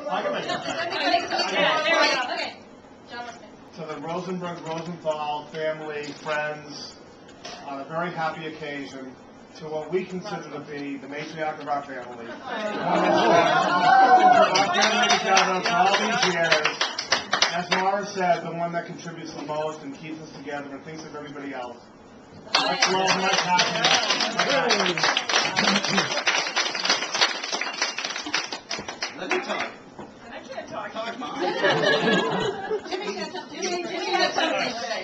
To the Rosenberg-Rosenthal family, friends, on a very happy occasion, to what we consider to be the matriarch of our family. The one that's been our family together for all these years. As Mara said, the one that contributes the most and keeps us together and thinks of everybody else. Much love, much happiness. Let me talk. I can't talk. Jimmy has something to say.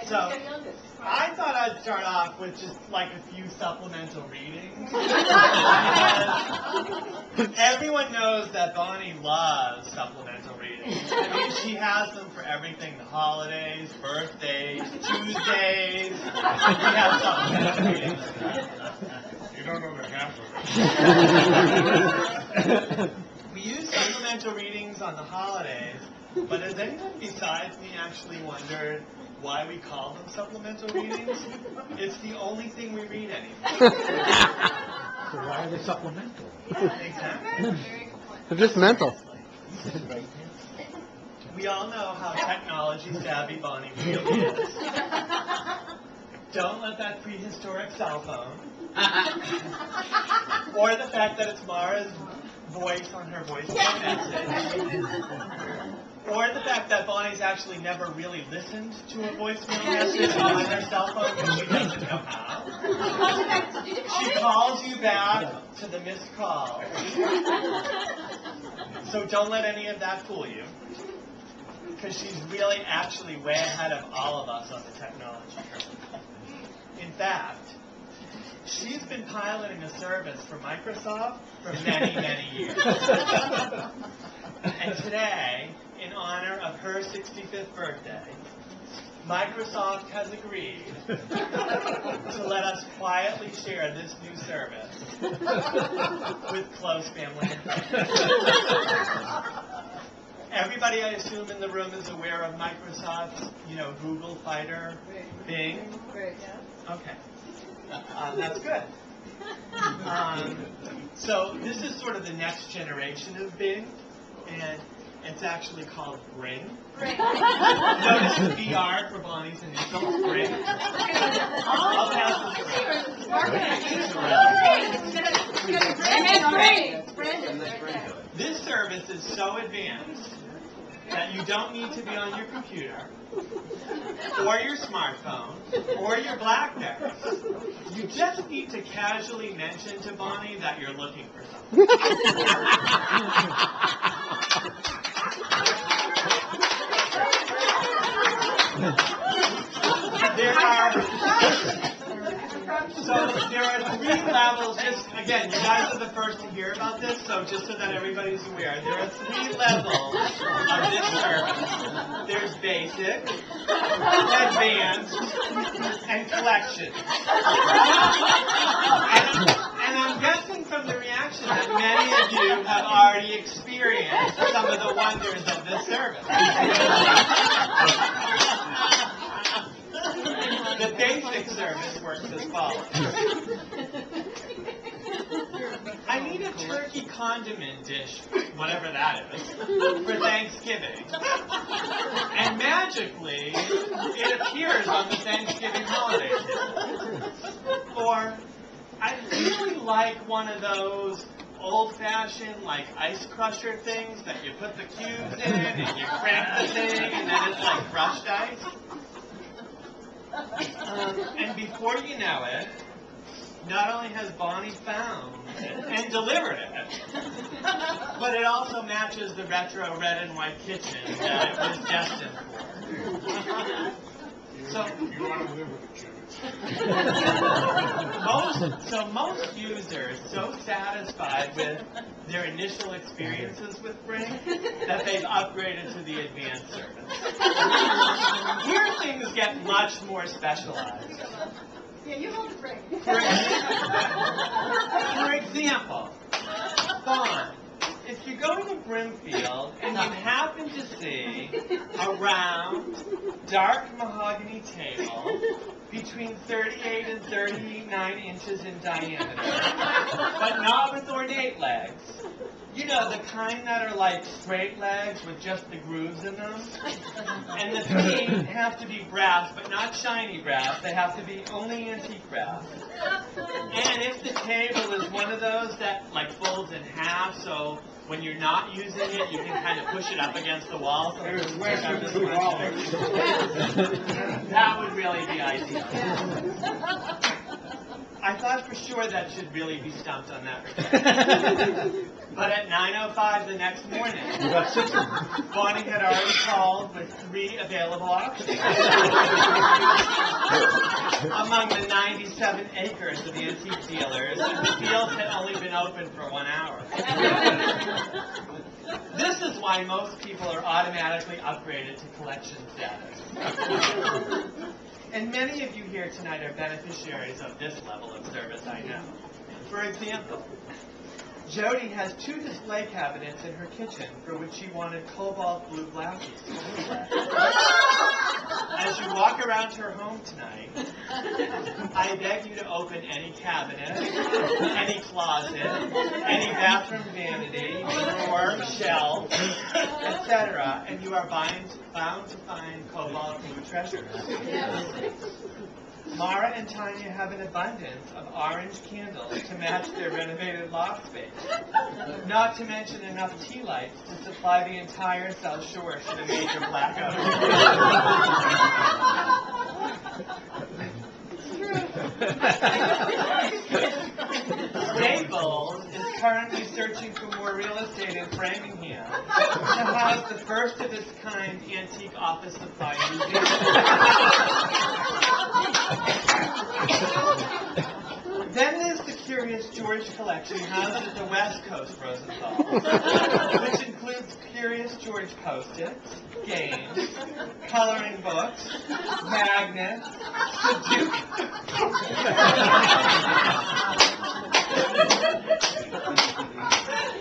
So, I thought I'd start off with just like a few supplemental readings. Everyone knows that Bonnie loves supplemental readings. I mean, she has them for everything, the holidays, birthdays, Tuesdays. We have supplemental readings. You don't know the half of it. We use supplemental readings on the holidays, but has anyone besides me actually wondered why we call them supplemental readings? It's the only thing we read anymore. So why are they supplemental? Exactly. They're just mental. We all know how technology savvy Bonnie really is. Don't let that prehistoric cell phone, or the fact that it's Mara's voice on her voicemail message, or the fact that Bonnie's actually never really listened to a voicemail message on her cell phone because she doesn't know how. She calls you back to the missed call. So don't let any of that fool you, because she's really actually way ahead of all of us on the technology curve. In fact, she's been piloting a service for Microsoft for many, many years. And today, in honor of her 65th birthday, Microsoft has agreed to let us quietly share this new service with close family and friends. Everybody, I assume, in the room is aware of Microsoft's, Google Fighter, Bing? Okay. That's good. So this is sort of the next generation of Bing, and it's actually called Bring. Notice the BR for Bonnie's initials, Bring. I'll pass this service is so advanced that you don't need to be on your computer, or your smartphone, or your BlackBerry. You just need to casually mention to Bonnie that you're looking for something. There are three levels. Just again, you guys are the first to hear about this, so just so that everybody's aware, there are three levels of this service. There's basic, advanced, and collection. And I'm guessing from the reaction that many of you have already experienced some of the wonders of this service. The basic service works as follows. I need a turkey condiment dish, whatever that is, for Thanksgiving. And magically, it appears on the Thanksgiving holiday table. Or, I really like one of those old-fashioned, ice crusher things that you put the cubes in and you crank the thing and then it's like crushed ice. And before you know it, not only has Bonnie found and delivered it, but it also matches the retro red and white kitchen that it was destined for. So, You want to live with the kids. most users so satisfied with their initial experiences with Bring that they've upgraded to the advanced service. Here things get much more specialized. Yeah, you hold the Bring. For example, Vaughn, if if you go to Brimfield and you happen to see a round, dark mahogany table between 38 and 39 inches in diameter, but not with ornate legs, you know, the kind that are like straight legs with just the grooves in them, and the feet have to be brass, but not shiny brass, they have to be only antique brass. And if the table is one of those that like folds in half, so when you're not using it, you can kind of push it up against the wall. So that would really be ideal. I thought for sure that should really be stumped on that request. But at 9:05 the next morning, Bonnie had already called with 3 available options. Among the 97 acres of antique dealers, and the field had only been open for 1 hour. This is why most people are automatically upgraded to collection status. And many of you here tonight are beneficiaries of this level of service, I know. For example, Jody has 2 display cabinets in her kitchen for which she wanted cobalt blue glasses. As you walk around her home tonight, I beg you to open any cabinet, any closet, any bathroom vanity, drawer, shelf, etc., and you are bound to find cobalt blue treasures. Mara and Tanya have an abundance of orange candles to match their renovated loft space. Not to mention enough tea lights to supply the entire South Shore should a major blackout Staples is currently searching for more real estate in Framingham to house the first of its kind antique office supply museum. Then there's the Curious George collection housed at the West Coast Rosenthal, which includes Curious George post-its, games, coloring books, magnets,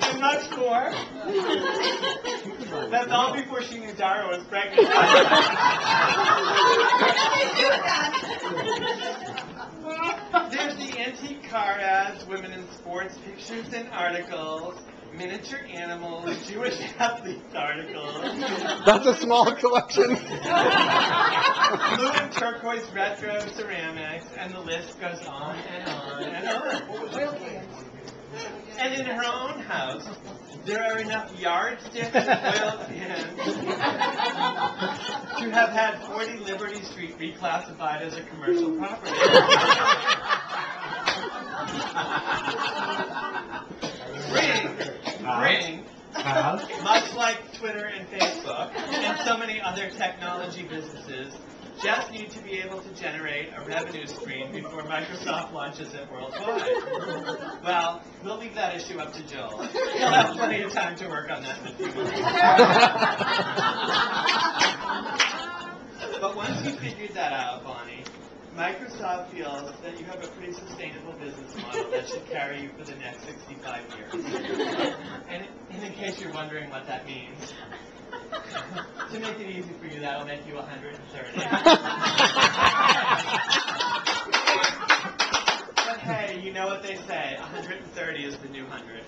and much more. That's all before she knew Dara was pregnant. There's the antique car ads, women in sports, pictures and articles, miniature animals, Jewish athletes articles. That's a small collection. Blue and turquoise retro ceramics, and the list goes on and on and on. And in her own house, there are enough yardsticks and oil cans to have had 40 Liberty Street reclassified as a commercial property. Ring, much like Twitter and Facebook, and so many other technology businesses, just need to be able to generate a revenue stream before Microsoft launches it worldwide. Well, we'll leave that issue up to Joel. He'll have plenty of time to work on that in a few months. But once you figured that out, Bonnie, Microsoft feels that you have a pretty sustainable business model that should carry you for the next 65 years. And in case you're wondering what that means, to make it easy for you, that'll make you 130. But hey, you know what they say, 130 is the new 100.